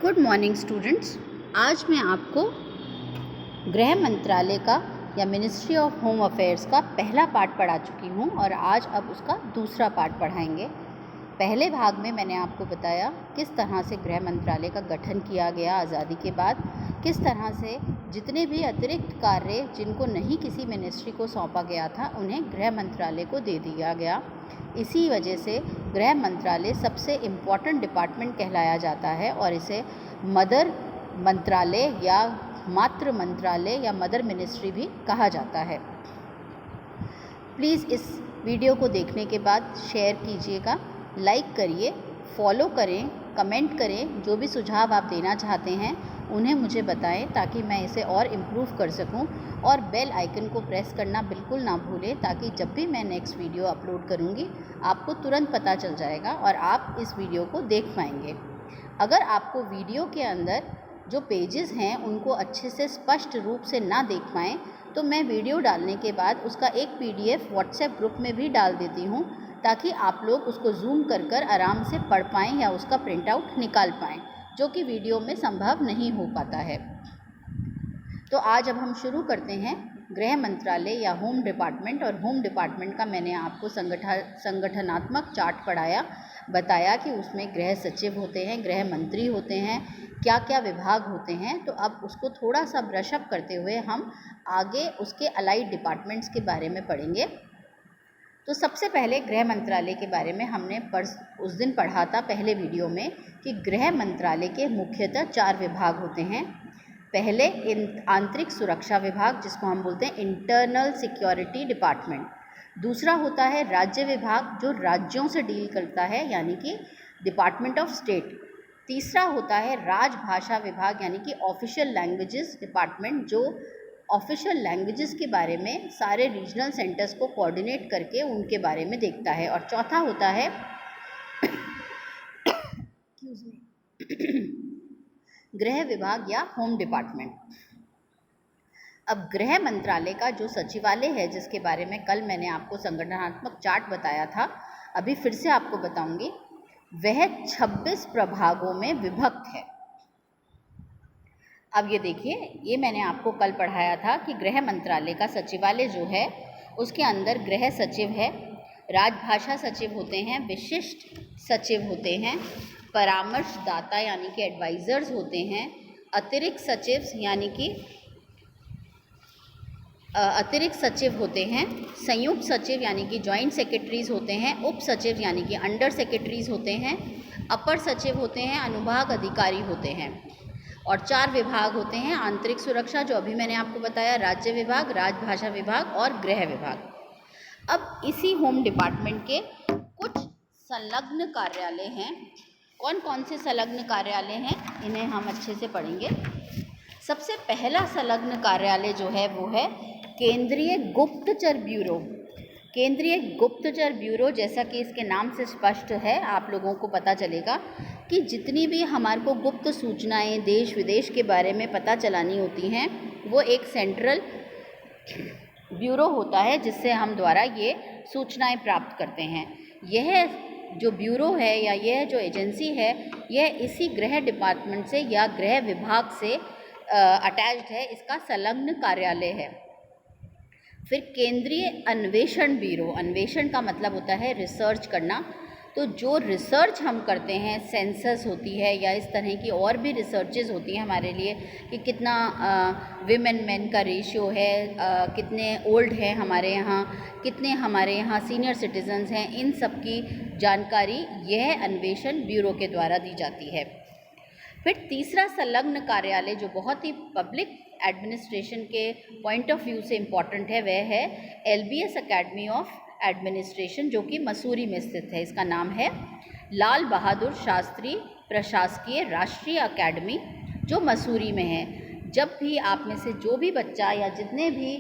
Good morning students. आज मैं आपको गृह मंत्रालय का या मिनिस्ट्री ऑफ होम अफेयर्स का पहला पार्ट पढ़ा चुकी हूँ और आज अब उसका दूसरा पार्ट पढ़ाएंगे। पहले भाग में मैंने आपको बताया किस तरह से गृह मंत्रालय का गठन किया गया आज़ादी के बाद, किस तरह से जितने भी अतिरिक्त कार्य जिनको नहीं किसी मिनिस्ट्री को सौंपा गया था उन्हें गृह मंत्रालय को दे दिया गया। इसी वजह से गृह मंत्रालय सबसे इम्पॉर्टेंट डिपार्टमेंट कहलाया जाता है और इसे मदर मंत्रालय या मातृ मंत्रालय या मदर मिनिस्ट्री भी कहा जाता है। प्लीज़ इस वीडियो को देखने के बाद शेयर कीजिएगा, लाइक करिए, फॉलो करें, कमेंट करें। जो भी सुझाव आप देना चाहते हैं उन्हें मुझे बताएं ताकि मैं इसे और इम्प्रूव कर सकूं, और बेल आइकन को प्रेस करना बिल्कुल ना भूलें ताकि जब भी मैं नेक्स्ट वीडियो अपलोड करूंगी आपको तुरंत पता चल जाएगा और आप इस वीडियो को देख पाएंगे। अगर आपको वीडियो के अंदर जो पेजेस हैं उनको अच्छे से स्पष्ट रूप से ना देख पाएँ तो मैं वीडियो डालने के बाद उसका एक PDF व्हाट्सएप ग्रुप में भी डाल देती हूँ ताकि आप लोग उसको जूम कर आराम से पढ़ पाएँ या उसका प्रिंट आउट निकाल पाएँ, जो कि वीडियो में संभव नहीं हो पाता है। तो आज अब हम शुरू करते हैं। गृह मंत्रालय या होम डिपार्टमेंट, और होम डिपार्टमेंट का मैंने आपको संगठनात्मक चार्ट पढ़ाया, बताया कि उसमें गृह सचिव होते हैं, गृह मंत्री होते हैं, क्या क्या विभाग होते हैं। तो अब उसको थोड़ा सा ब्रशअप करते हुए हम आगे उसके अलाइड डिपार्टमेंट्स के बारे में पढ़ेंगे। तो सबसे पहले गृह मंत्रालय के बारे में हमने उस दिन पढ़ा था पहले वीडियो में कि गृह मंत्रालय के मुख्यतः 4 विभाग होते हैं। पहले आंतरिक सुरक्षा विभाग, जिसको हम बोलते हैं इंटरनल सिक्योरिटी डिपार्टमेंट। दूसरा होता है राज्य विभाग, जो राज्यों से डील करता है, यानी कि डिपार्टमेंट ऑफ स्टेट। तीसरा होता है राजभाषा विभाग, यानी कि ऑफिशियल लैंग्वेजेस डिपार्टमेंट, जो ऑफिशियल लैंग्वेजेस के बारे में सारे रीजनल सेंटर्स को कोऑर्डिनेट करके उनके बारे में देखता है। और चौथा होता है गृह विभाग या होम डिपार्टमेंट। अब गृह मंत्रालय का जो सचिवालय है, जिसके बारे में कल मैंने आपको संगठनात्मक चार्ट बताया था, अभी फिर से आपको बताऊंगी, वह 26 प्रभागों में विभक्त है। अब ये देखिए, ये मैंने आपको कल पढ़ाया था कि गृह मंत्रालय का सचिवालय जो है उसके अंदर गृह सचिव है, राजभाषा सचिव होते हैं, विशिष्ट सचिव होते हैं, परामर्शदाता यानी कि एडवाइज़र्स होते हैं, अतिरिक्त सचिव यानी कि अतिरिक्त सचिव होते हैं, संयुक्त सचिव यानी कि जॉइंट सेक्रेटरीज होते हैं, उप सचिव यानी कि अंडर सेक्रेटरीज होते हैं, अपर सचिव होते हैं, अनुभाग अधिकारी होते हैं, और 4 विभाग होते हैं। आंतरिक सुरक्षा, जो अभी मैंने आपको बताया, राज्य विभाग, राजभाषा विभाग और गृह विभाग। अब इसी होम डिपार्टमेंट के कुछ संलग्न कार्यालय हैं। कौन कौन से संलग्न कार्यालय हैं इन्हें हम अच्छे से पढ़ेंगे। सबसे पहला संलग्न कार्यालय जो है वो है केंद्रीय गुप्तचर ब्यूरो। केंद्रीय गुप्तचर ब्यूरो, जैसा कि इसके नाम से स्पष्ट है, आप लोगों को पता चलेगा कि जितनी भी हमारे को गुप्त सूचनाएं देश विदेश के बारे में पता चलानी होती हैं वो एक सेंट्रल ब्यूरो होता है जिससे हम द्वारा ये सूचनाएं प्राप्त करते हैं। यह जो ब्यूरो है या यह जो एजेंसी है, यह इसी गृह डिपार्टमेंट से या गृह विभाग से अटैच्ड है, इसका संलग्न कार्यालय है। फिर केंद्रीय अन्वेषण ब्यूरो, अन्वेषण का मतलब होता है रिसर्च करना। तो जो रिसर्च हम करते हैं, सेंसस होती है या इस तरह की और भी रिसर्चेज होती हैं हमारे लिए कि कितना विमेन मैन का रेशियो है, कितने ओल्ड हैं हमारे यहाँ, कितने हमारे यहाँ सीनियर सिटीजन्स हैं, इन सब की जानकारी यह अन्वेषण ब्यूरो के द्वारा दी जाती है। फिर तीसरा संलग्न कार्यालय जो बहुत ही पब्लिक एडमिनिस्ट्रेशन के पॉइंट ऑफ व्यू से इम्पॉर्टेंट है, वह है LBS अकेडमी ऑफ एडमिनिस्ट्रेशन, जो कि मसूरी में स्थित है। इसका नाम है लाल बहादुर शास्त्री प्रशासकीय राष्ट्रीय अकेडमी, जो मसूरी में है। जब भी आप में से जो भी बच्चा या जितने भी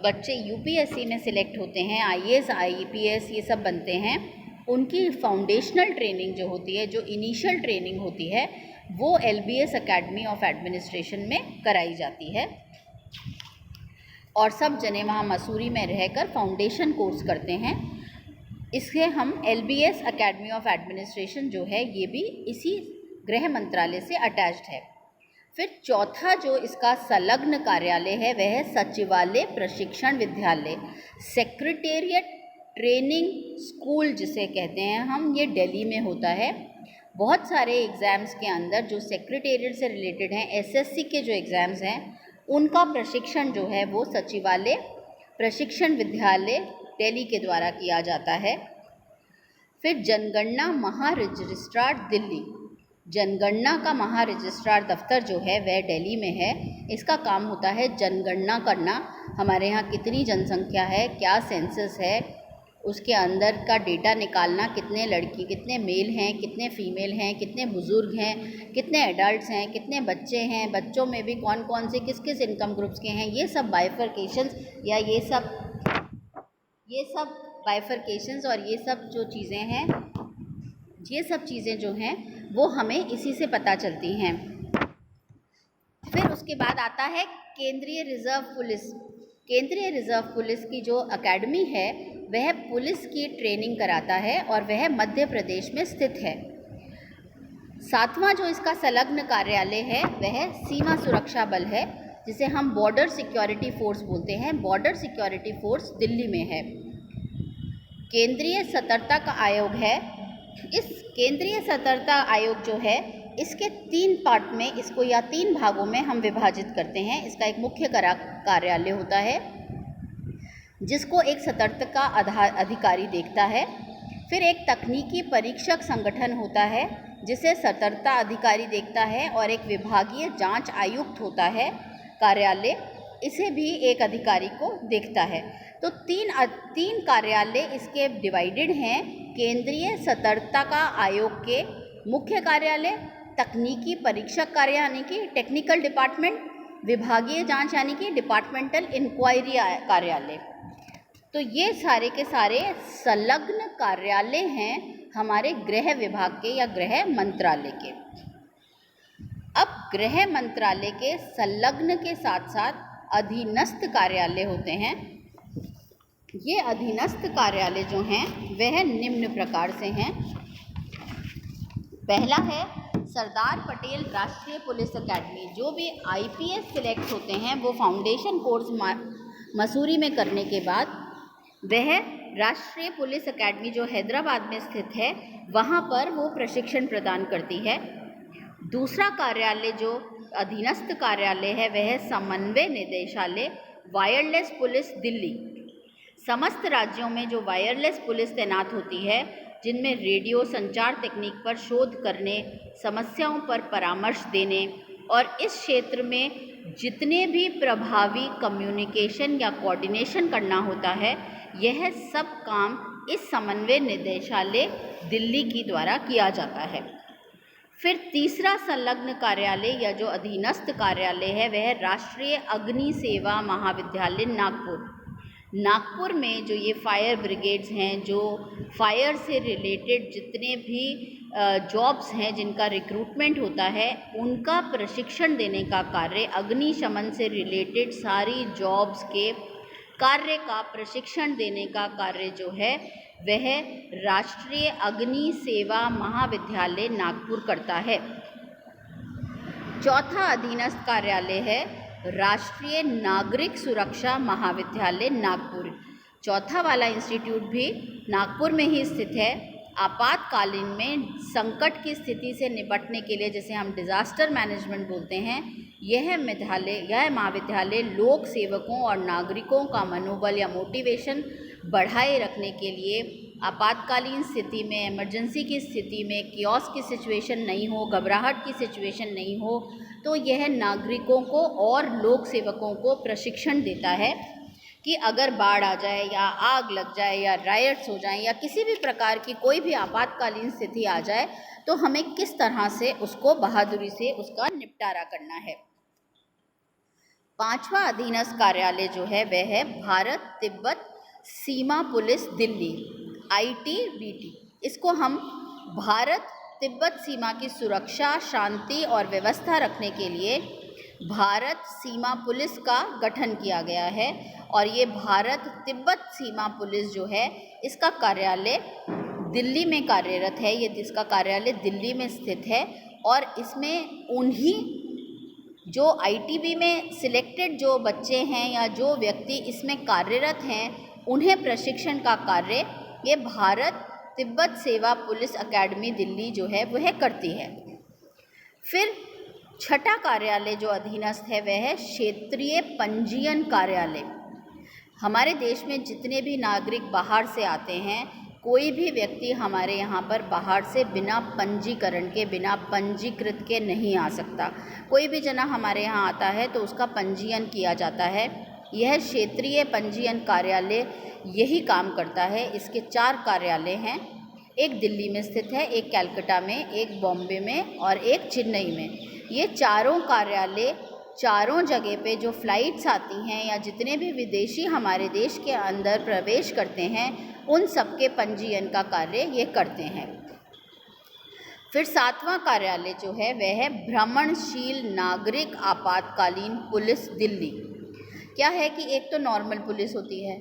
बच्चे UPSC में सिलेक्ट होते हैं, IAS IPS ये सब बनते हैं, उनकी फाउंडेशनल ट्रेनिंग जो होती है, जो इनिशियल ट्रेनिंग होती है, वो LBS अकेडमी ऑफ एडमिनिस्ट्रेशन में कराई जाती है। और सब जने वहाँ मसूरी में रहकर फाउंडेशन कोर्स करते हैं। इससे हम LBS अकेडमी ऑफ एडमिनिस्ट्रेशन जो है, ये भी इसी गृह मंत्रालय से अटैच्ड है। फिर चौथा जो इसका संलग्न कार्यालय है वह है सचिवालय प्रशिक्षण विद्यालय, सेक्रेटेरिएट ट्रेनिंग स्कूल जिसे कहते हैं हम, ये दिल्ली में होता है। बहुत सारे एग्ज़ाम्स के अंदर जो सेक्रेटेरिएट से रिलेटेड हैं, एसएससी के जो एग्ज़ाम्स हैं, उनका प्रशिक्षण जो है वो सचिवालय प्रशिक्षण विद्यालय दिल्ली के द्वारा किया जाता है। फिर जनगणना महारजिस्ट्रार दिल्ली, जनगणना का महारजिस्ट्रार दफ्तर जो है वह दिल्ली में है। इसका काम होता है जनगणना करना, हमारे यहाँ कितनी जनसंख्या है, क्या सेंसस है, उसके अंदर का डेटा निकालना, कितने लड़की कितने मेल हैं, कितने फीमेल हैं, कितने बुज़ुर्ग हैं, कितने एडल्ट्स हैं, कितने बच्चे हैं, बच्चों में भी कौन कौन से किस किस इनकम ग्रुप्स के हैं, ये सब बाइफरकेशंस या ये सब बाइफरकेशंस और ये सब जो चीज़ें हैं, ये सब चीज़ें जो हैं वो हमें इसी से पता चलती हैं। फिर उसके बाद आता है केंद्रीय रिज़र्व पुलिस। केंद्रीय रिज़र्व पुलिस की जो एकेडमी है वह पुलिस की ट्रेनिंग कराता है और वह मध्य प्रदेश में स्थित है। सातवां जो इसका संलग्न कार्यालय है वह सीमा सुरक्षा बल है, जिसे हम बॉर्डर सिक्योरिटी फोर्स बोलते हैं। बॉर्डर सिक्योरिटी फोर्स दिल्ली में है। केंद्रीय सतर्कता का आयोग है। इस केंद्रीय सतर्कता आयोग जो है इसके 3 पार्ट में इसको या 3 भागों में हम विभाजित करते हैं। इसका एक मुख्य कार्यालय होता है जिसको एक सतर्कता अधिकारी देखता है। फिर एक तकनीकी परीक्षक संगठन होता है जिसे सतर्कता अधिकारी देखता है, और एक विभागीय जांच आयुक्त होता है कार्यालय, इसे भी एक अधिकारी को देखता है। तो तीन कार्यालय इसके डिवाइडेड हैं। केंद्रीय सतर्कता का आयोग के मुख्य कार्यालय, तकनीकी परीक्षक कार्य यानी कि टेक्निकल डिपार्टमेंट, विभागीय जांच यानी कि डिपार्टमेंटल इंक्वायरी कार्यालय। तो ये सारे के सारे संलग्न कार्यालय हैं हमारे गृह विभाग के या गृह मंत्रालय के। अब गृह मंत्रालय के संलग्न के साथ साथ अधीनस्थ कार्यालय होते हैं। ये अधीनस्थ कार्यालय जो हैं वह निम्न प्रकार से हैं। पहला है सरदार पटेल राष्ट्रीय पुलिस अकेडमी। जो भी आईपीएस सिलेक्ट होते हैं वो फाउंडेशन कोर्स मसूरी में करने के बाद वह राष्ट्रीय पुलिस अकेडमी जो हैदराबाद में स्थित है वहाँ पर वो प्रशिक्षण प्रदान करती है। दूसरा कार्यालय जो अधीनस्थ कार्यालय है वह समन्वय निदेशालय वायरलेस पुलिस दिल्ली। समस्त राज्यों में जो वायरलेस पुलिस तैनात होती है, जिनमें रेडियो संचार तकनीक पर शोध करने, समस्याओं पर परामर्श देने और इस क्षेत्र में जितने भी प्रभावी कम्युनिकेशन या कोऑर्डिनेशन करना होता है, यह सब काम इस समन्वय निदेशालय दिल्ली की द्वारा किया जाता है। फिर तीसरा संलग्न कार्यालय या जो अधीनस्थ कार्यालय है वह राष्ट्रीय अग्नि सेवा महाविद्यालय नागपुर। नागपुर में जो ये फायर ब्रिगेड्स हैं, जो फायर से रिलेटेड जितने भी जॉब्स हैं जिनका रिक्रूटमेंट होता है, उनका प्रशिक्षण देने का कार्य, अग्निशमन से रिलेटेड सारी जॉब्स के कार्य का प्रशिक्षण देने का कार्य जो है वह राष्ट्रीय अग्नि सेवा महाविद्यालय नागपुर करता है। चौथा अधीनस्थ कार्यालय है राष्ट्रीय नागरिक सुरक्षा महाविद्यालय नागपुर। चौथा वाला इंस्टीट्यूट भी नागपुर में ही स्थित है। आपातकालीन में संकट की स्थिति से निपटने के लिए, जिसे हम डिज़ास्टर मैनेजमेंट बोलते हैं, यह महाविद्यालय लोक सेवकों और नागरिकों का मनोबल या मोटिवेशन बढ़ाए रखने के लिए, आपातकालीन स्थिति में, इमरजेंसी की स्थिति में, कियोस की सिचुएशन नहीं हो, घबराहट की सिचुएशन नहीं हो, तो यह नागरिकों को और लोक सेवकों को प्रशिक्षण देता है कि अगर बाढ़ आ जाए या आग लग जाए या रायट्स हो जाएं या किसी भी प्रकार की कोई भी आपातकालीन स्थिति आ जाए तो हमें किस तरह से उसको बहादुरी से उसका निपटारा करना है। पांचवा अधीनस्थ कार्यालय जो है वह है भारत तिब्बत सीमा पुलिस दिल्ली, ITBT। इसको हम भारत तिब्बत सीमा की सुरक्षा, शांति और व्यवस्था रखने के लिए भारत सीमा पुलिस का गठन किया गया है, और ये भारत तिब्बत सीमा पुलिस जो है इसका कार्यालय दिल्ली में कार्यरत है, ये जिसका कार्यालय दिल्ली में स्थित है, और इसमें उन्हीं जो आईटीबी में सिलेक्टेड जो बच्चे हैं या जो व्यक्ति इसमें कार्यरत हैं उन्हें प्रशिक्षण का कार्य ये भारत तिब्बत सेवा पुलिस अकेडमी दिल्ली जो है वह करती है। फिर छठा कार्यालय जो अधीनस्थ है वह है क्षेत्रीय पंजीयन कार्यालय। हमारे देश में जितने भी नागरिक बाहर से आते हैं, कोई भी व्यक्ति हमारे यहाँ पर बाहर से बिना पंजीकरण के, बिना पंजीकृत के नहीं आ सकता। कोई भी जना हमारे यहाँ आता है तो उसका पंजीयन किया जाता है। यह क्षेत्रीय पंजीयन कार्यालय यही काम करता है। इसके 4 कार्यालय हैं, एक दिल्ली में स्थित है, एक कलकत्ता में, एक बॉम्बे में और एक चेन्नई में। ये चारों कार्यालय चारों जगह पे जो फ़्लाइट्स आती हैं या जितने भी विदेशी हमारे देश के अंदर प्रवेश करते हैं उन सबके पंजीयन का कार्य ये करते हैं। फिर 7वां कार्यालय जो है वह है भ्रमणशील नागरिक आपातकालीन पुलिस दिल्ली। क्या है कि एक तो नॉर्मल पुलिस होती है,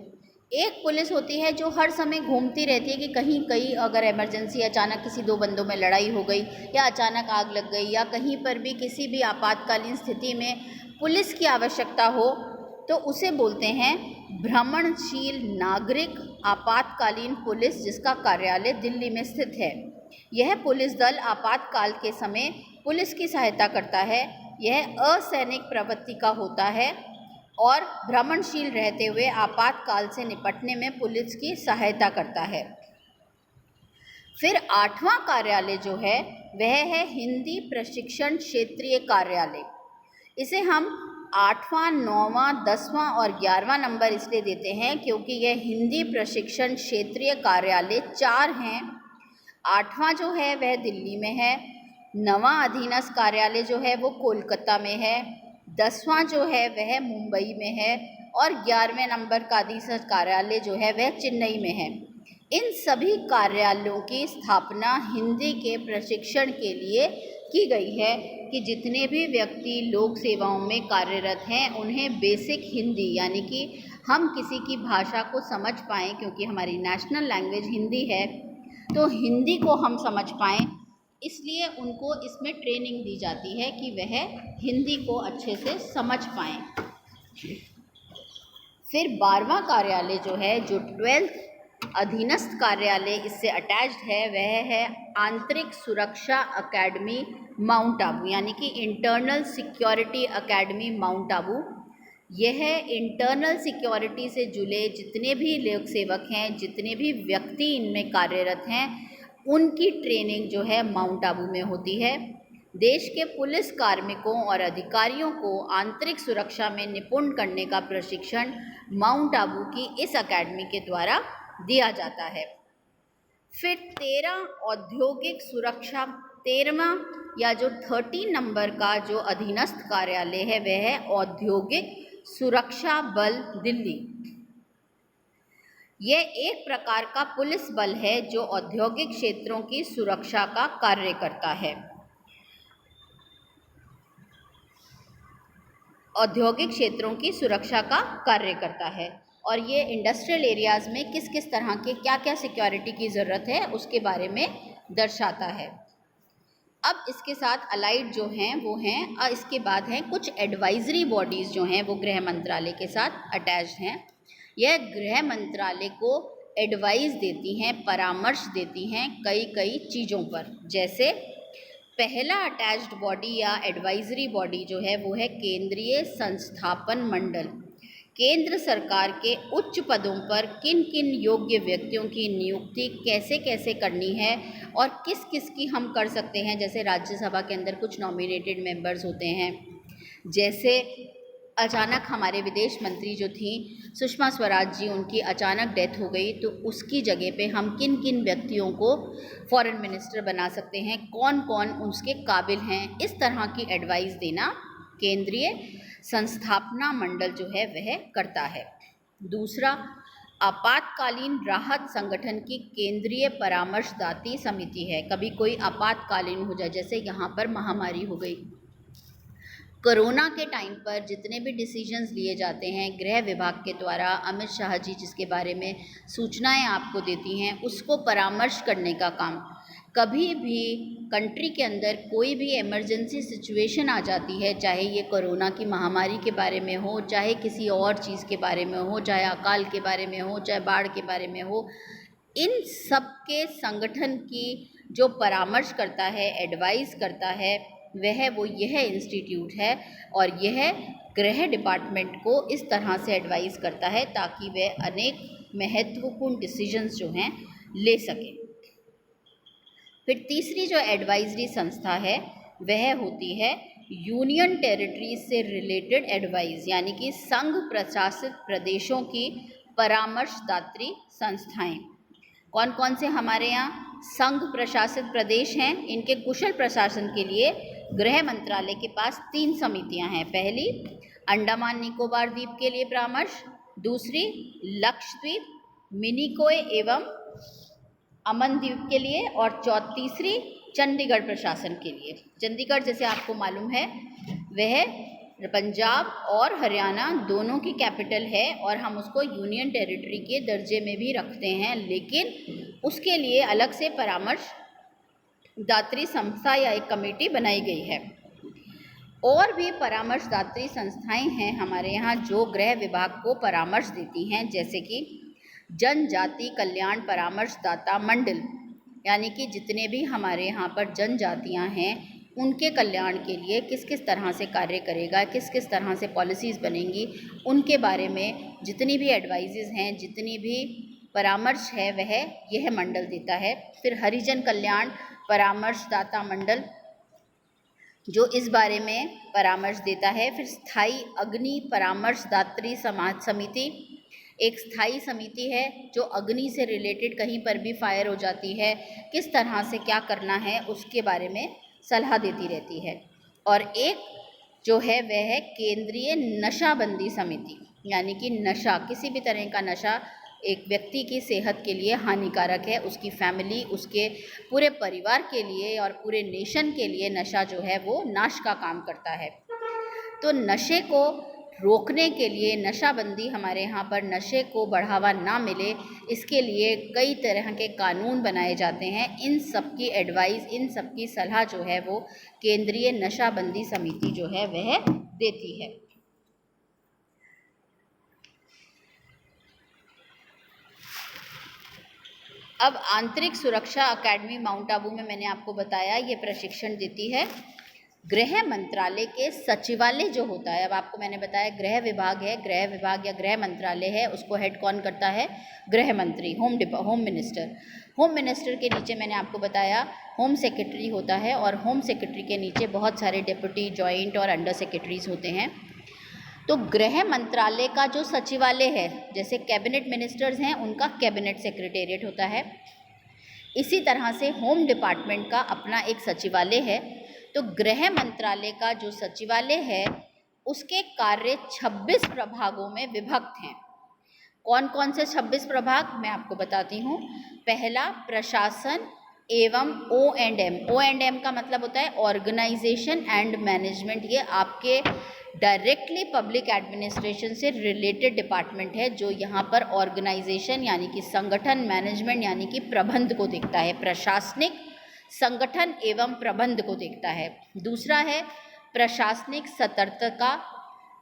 एक पुलिस होती है जो हर समय घूमती रहती है कि कहीं अगर इमरजेंसी, अचानक किसी 2 बंदों में लड़ाई हो गई या अचानक आग लग गई या कहीं पर भी किसी भी आपातकालीन स्थिति में पुलिस की आवश्यकता हो तो उसे बोलते हैं भ्रमणशील नागरिक आपातकालीन पुलिस, जिसका कार्यालय दिल्ली में स्थित है। यह पुलिस दल आपातकाल के समय पुलिस की सहायता करता है। यह असैनिक प्रवृत्ति का होता है और भ्रमणशील रहते हुए आपातकाल से निपटने में पुलिस की सहायता करता है। फिर 8वां कार्यालय जो है वह है हिंदी प्रशिक्षण क्षेत्रीय कार्यालय। इसे हम 8वां, 9वां, 10वां और 11वां नंबर इसलिए देते हैं क्योंकि यह हिंदी प्रशिक्षण क्षेत्रीय कार्यालय 4 हैं। 8वां जो है वह दिल्ली में है, 9वां अधीनस्थ कार्यालय जो है वो कोलकाता में है, 10वां जो है वह मुंबई में है और 11वें नंबर का अधीनस्थ कार्यालय जो है वह चेन्नई में है। इन सभी कार्यालयों की स्थापना हिंदी के प्रशिक्षण के लिए की गई है कि जितने भी व्यक्ति लोक सेवाओं में कार्यरत हैं उन्हें बेसिक हिंदी, यानी कि हम किसी की भाषा को समझ पाएँ, क्योंकि हमारी नेशनल लैंग्वेज हिंदी है तो हिंदी को हम समझ पाएँ, इसलिए उनको इसमें ट्रेनिंग दी जाती है कि वह हिंदी को अच्छे से समझ पाएँ। फिर 12वां कार्यालय जो है, जो 12th अधीनस्थ कार्यालय इससे अटैच्ड है, वह है आंतरिक सुरक्षा अकेडमी माउंट आबू, यानी कि internal security academy mount Abu. यह इंटरनल सिक्योरिटी से जुड़े जितने भी लोक सेवक हैं, जितने भी व्यक्ति इनमें कार्यरत हैं, उनकी ट्रेनिंग जो है माउंट आबू में होती है। देश के पुलिस कार्मिकों और अधिकारियों को आंतरिक सुरक्षा में निपुण करने का प्रशिक्षण माउंट आबू की इस अकेडमी के द्वारा दिया जाता है। फिर 13 औद्योगिक सुरक्षा, 13वां या जो 13 नंबर का जो अधीनस्थ कार्यालय है वह है औद्योगिक सुरक्षा बल दिल्ली। यह एक प्रकार का पुलिस बल है जो औद्योगिक क्षेत्रों की सुरक्षा का कार्य करता है। औद्योगिक क्षेत्रों की सुरक्षा का कार्य करता है और ये इंडस्ट्रियल एरियाज़ में किस किस तरह के क्या क्या सिक्योरिटी की ज़रूरत है उसके बारे में दर्शाता है। अब इसके साथ अलाइड जो हैं वो हैं, इसके बाद हैं कुछ एडवाइजरी बॉडीज़ जो हैं वो गृह मंत्रालय के साथ अटैच्ड हैं। यह गृह मंत्रालय को एडवाइस देती हैं, परामर्श देती हैं कई चीज़ों पर। जैसे पहला अटैच्ड बॉडी या एडवाइजरी बॉडी जो है वो है केंद्रीय संस्थापन मंडल। केंद्र सरकार के उच्च पदों पर किन किन योग्य व्यक्तियों की नियुक्ति कैसे कैसे करनी है और किस किस की हम कर सकते हैं। जैसे राज्यसभा के अंदर कुछ नॉमिनेटेड मेंबर्स होते हैं, जैसे अचानक हमारे विदेश मंत्री जो थी सुषमा स्वराज जी, उनकी अचानक डेथ हो गई तो उसकी जगह पे हम किन किन व्यक्तियों को फॉरेन मिनिस्टर बना सकते हैं, कौन कौन उसके काबिल हैं, इस तरह की एडवाइस देना केंद्रीय संस्थापना मंडल जो है वह करता है। दूसरा, आपातकालीन राहत संगठन की केंद्रीय परामर्शदात्री समिति है। कभी कोई आपातकालीन हो जाए, जैसे यहाँ पर महामारी हो गई कोरोना के टाइम पर जितने भी डिसीजंस लिए जाते हैं गृह विभाग के द्वारा, अमित शाह जी जिसके बारे में सूचनाएं आपको देती हैं, उसको परामर्श करने का काम। कभी भी कंट्री के अंदर कोई भी इमरजेंसी सिचुएशन आ जाती है, चाहे ये कोरोना की महामारी के बारे में हो, चाहे किसी और चीज़ के बारे में हो, चाहे अकाल के बारे में हो, चाहे बाढ़ के बारे में हो, इन सब के संगठन की जो परामर्श करता है, एडवाइस करता है, वो यह इंस्टीट्यूट है। और यह गृह डिपार्टमेंट को इस तरह से एडवाइस करता है ताकि वह अनेक महत्वपूर्ण डिसीजंस जो हैं ले सकें। फिर तीसरी जो एडवाइजरी संस्था है वह होती है यूनियन टेरिटरीज से रिलेटेड एडवाइस, यानी कि संघ प्रशासित प्रदेशों की परामर्शदात्री संस्थाएं। कौन कौन से हमारे यहाँ संघ प्रशासित प्रदेश हैं? इनके कुशल प्रशासन के लिए गृह मंत्रालय के पास 3 समितियां हैं। पहली अंडमान निकोबार द्वीप के लिए परामर्श, दूसरी लक्षद्वीप, मिनिकोय एवं अमन द्वीप के लिए, और तीसरी चंडीगढ़ प्रशासन के लिए। चंडीगढ़ जैसे आपको मालूम है वह पंजाब और हरियाणा दोनों की कैपिटल है और हम उसको यूनियन टेरिटरी के दर्जे में भी रखते हैं, लेकिन उसके लिए अलग से परामर्श दात्री संस्था या एक कमेटी बनाई गई है। और भी परामर्शदात्री संस्थाएं हैं हमारे यहाँ जो गृह विभाग को परामर्श देती हैं, जैसे कि जनजाति कल्याण परामर्शदाता मंडल, यानी कि जितने भी हमारे यहाँ पर जनजातियाँ हैं उनके कल्याण के लिए किस किस तरह से कार्य करेगा, किस किस तरह से पॉलिसीज़ बनेंगी, उनके बारे में जितनी भी एडवाइजेज़ हैं, जितनी भी परामर्श है वह यह मंडल देता है। फिर हरिजन कल्याण परामर्शदाता मंडल जो इस बारे में परामर्श देता है। फिर स्थायी अग्नि परामर्शदात्री समाज समिति, एक स्थायी समिति है जो अग्नि से रिलेटेड कहीं पर भी फायर हो जाती है, किस तरह से क्या करना है उसके बारे में सलाह देती रहती है। और एक जो है वह है केंद्रीय नशाबंदी समिति, यानी कि नशा, किसी भी तरह का नशा एक व्यक्ति की सेहत के लिए हानिकारक है, उसकी फैमिली, उसके पूरे परिवार के लिए और पूरे नेशन के लिए नशा जो है वो नाश का काम करता है। तो नशे को रोकने के लिए, नशाबंदी हमारे यहाँ पर नशे को बढ़ावा ना मिले इसके लिए कई तरह के कानून बनाए जाते हैं। इन सब की एडवाइस, इन सब की सलाह जो है वो केंद्रीय नशाबंदी समिति जो है वह देती है। अब आंतरिक सुरक्षा अकेडमी माउंट आबू में मैंने आपको बताया ये प्रशिक्षण देती है गृह मंत्रालय के सचिवालय जो होता है। अब आपको मैंने बताया गृह विभाग है, गृह विभाग या गृह मंत्रालय है, उसको हेड कौन करता है? गृह मंत्री, होम मिनिस्टर। होम मिनिस्टर के नीचे मैंने आपको बताया होम सेक्रेटरी होता है और होम सेक्रेटरी के नीचे बहुत सारे डिप्टी, जॉइंट और अंडर सेक्रेटरीज होते हैं। तो गृह मंत्रालय का जो सचिवालय है, जैसे कैबिनेट मिनिस्टर्स हैं उनका कैबिनेट सेक्रेटेरिएट होता है, इसी तरह से होम डिपार्टमेंट का अपना एक सचिवालय है। तो गृह मंत्रालय का जो सचिवालय है उसके कार्य 26 प्रभागों में विभक्त हैं। कौन कौन से 26 प्रभाग मैं आपको बताती हूँ। पहला प्रशासन एवं O&M। O&M का मतलब होता है ऑर्गेनाइजेशन एंड मैनेजमेंट। ये आपके डायरेक्टली पब्लिक एडमिनिस्ट्रेशन से रिलेटेड डिपार्टमेंट है जो यहाँ पर ऑर्गेनाइजेशन यानी कि संगठन, मैनेजमेंट यानी कि प्रबंध को देखता है, प्रशासनिक संगठन एवं प्रबंध को देखता है। दूसरा है प्रशासनिक सतर्कता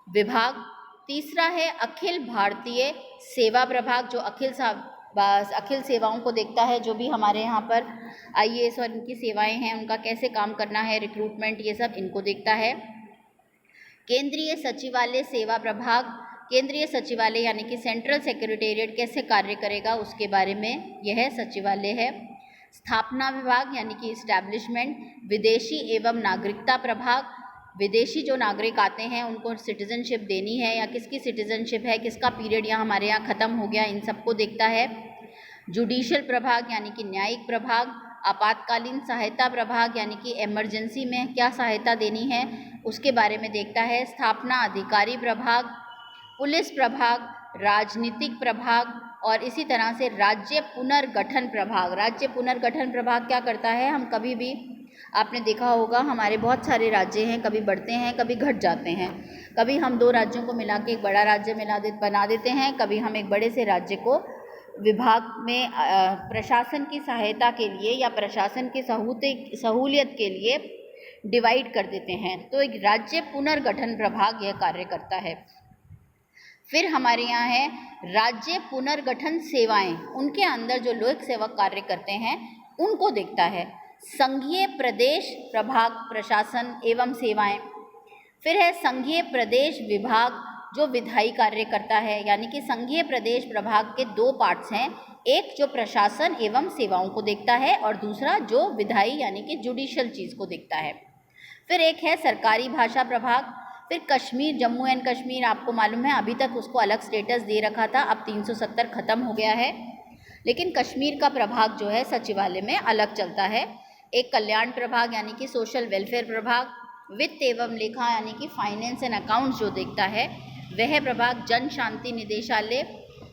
विभाग। तीसरा है अखिल भारतीय सेवा प्रभाग जो अखिल सेवाओं को देखता है, जो भी हमारे यहाँ पर IAS और इनकी सेवाएं हैं उनका कैसे काम करना है, रिक्रूटमेंट, ये सब इनको देखता है। केंद्रीय सचिवालय सेवा प्रभाग, केंद्रीय सचिवालय यानी कि सेंट्रल सेक्रेटेरिएट कैसे कार्य करेगा उसके बारे में यह सचिवालय है। स्थापना विभाग यानी कि इस्टेब्लिशमेंट। विदेशी एवं नागरिकता प्रभाग, विदेशी जो नागरिक आते हैं उनको सिटीजनशिप देनी है या किसकी सिटीजनशिप है, किसका पीरियड यहाँ हमारे यहाँ ख़त्म हो गया, इन सबको देखता है। जुडिशियल प्रभाग यानी कि न्यायिक प्रभाग। आपातकालीन सहायता प्रभाग यानी कि इमरजेंसी में क्या सहायता देनी है उसके बारे में देखता है। स्थापना अधिकारी प्रभाग, पुलिस प्रभाग, राजनीतिक प्रभाग और इसी तरह से राज्य पुनर्गठन प्रभाग। राज्य पुनर्गठन प्रभाग क्या करता है, हम कभी भी आपने देखा होगा हमारे बहुत सारे राज्य हैं, कभी बढ़ते हैं कभी घट जाते हैं। कभी हम 2 राज्यों को मिला के एक बड़ा राज्य बना देते हैं, कभी हम एक बड़े से राज्य को विभाग में प्रशासन की सहायता के लिए या प्रशासन की सहूलियत के लिए डिवाइड कर देते हैं। तो एक राज्य पुनर्गठन प्रभाग यह कार्य करता है। फिर हमारे यहाँ है राज्य पुनर्गठन सेवाएं, उनके अंदर जो लोक सेवक कार्य करते हैं उनको देखता है। संघीय प्रदेश प्रभाग प्रशासन एवं सेवाएं। फिर है संघीय प्रदेश विभाग जो विधायी कार्य करता है, यानी कि संघीय प्रदेश प्रभाग के 2 पार्ट्स हैं, एक जो प्रशासन एवं सेवाओं को देखता है और दूसरा जो विधायी यानी कि जुडिशियल चीज़ को देखता है। फिर एक है सरकारी भाषा प्रभाग। फिर कश्मीर, जम्मू एंड कश्मीर, आपको मालूम है अभी तक उसको अलग स्टेटस दे रखा था, अब 370 ख़त्म हो गया है, लेकिन कश्मीर का प्रभाग जो है सचिवालय में अलग चलता है। एक कल्याण प्रभाग यानी कि सोशल वेलफेयर प्रभाग। वित्त एवं लेखा यानी कि फाइनेंस एंड अकाउंट्स जो देखता है वह प्रभाग जन शांति निदेशालय।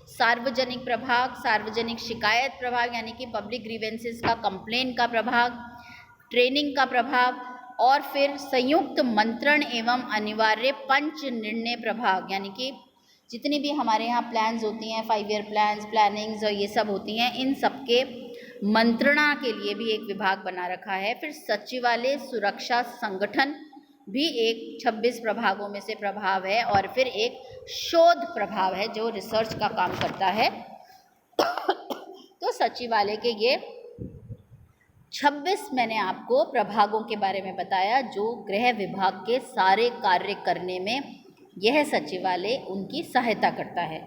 सार्वजनिक प्रभाग, सार्वजनिक शिकायत प्रभाग यानी कि पब्लिक ग्रीवेंसेस का कंप्लेन का प्रभाग। ट्रेनिंग का प्रभाग। और फिर संयुक्त मंत्रण एवं अनिवार्य पंच निर्णय प्रभाग, यानी कि जितनी भी हमारे यहाँ प्लान्स होती हैं, 5 ईयर प्लान्स, प्लानिंग्स और ये सब होती हैं, इन सब के मंत्रणा के लिए भी एक विभाग बना रखा है। फिर सचिवालय सुरक्षा संगठन भी एक 26 प्रभागों में से प्रभाव है। और फिर एक शोध प्रभाव है जो रिसर्च का काम करता है। तो सचिवालय के ये 26 मैंने आपको प्रभागों के बारे में बताया जो गृह विभाग के सारे कार्य करने में यह सचिवालय उनकी सहायता करता है।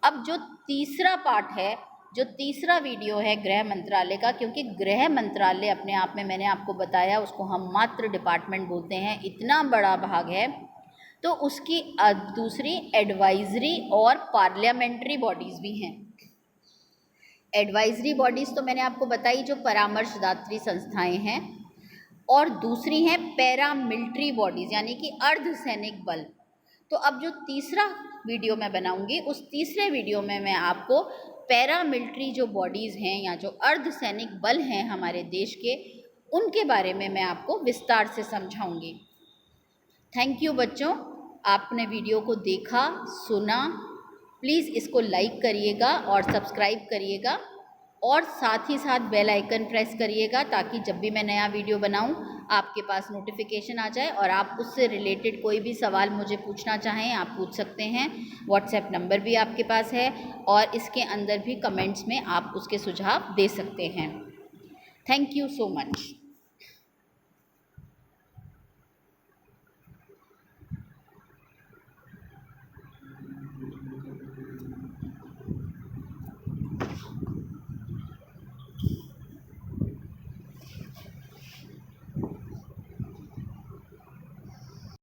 अब जो तीसरा पार्ट है, जो तीसरा वीडियो है गृह मंत्रालय का, क्योंकि गृह मंत्रालय अपने आप में मैंने आपको बताया उसको हम मात्र डिपार्टमेंट बोलते हैं, इतना बड़ा भाग है, तो उसकी दूसरी एडवाइजरी और पार्लियामेंट्री बॉडीज़ भी हैं। एडवाइजरी बॉडीज़ तो मैंने आपको बताई जो परामर्शदात्री संस्थाएं हैं, और दूसरी हैं पैरामिलिट्री बॉडीज़ यानी कि अर्धसैनिक बल। तो अब जो तीसरा वीडियो मैं बनाऊंगी उस तीसरे वीडियो में मैं आपको पैरामिलिट्री जो बॉडीज़ हैं या जो अर्धसैनिक बल हैं हमारे देश के, उनके बारे में मैं आपको विस्तार से समझाऊंगी। थैंक यू बच्चों, आपने वीडियो को देखा, सुना। प्लीज़ इसको लाइक करिएगा और सब्सक्राइब करिएगा और साथ ही साथ बेल आइकन प्रेस करिएगा ताकि जब भी मैं नया वीडियो बनाऊं आपके पास नोटिफिकेशन आ जाए और आप उससे रिलेटेड कोई भी सवाल मुझे पूछना चाहें आप पूछ सकते हैं। व्हाट्सएप नंबर भी आपके पास है और इसके अंदर भी कमेंट्स में आप उसके सुझाव दे सकते हैं। Thank you so much.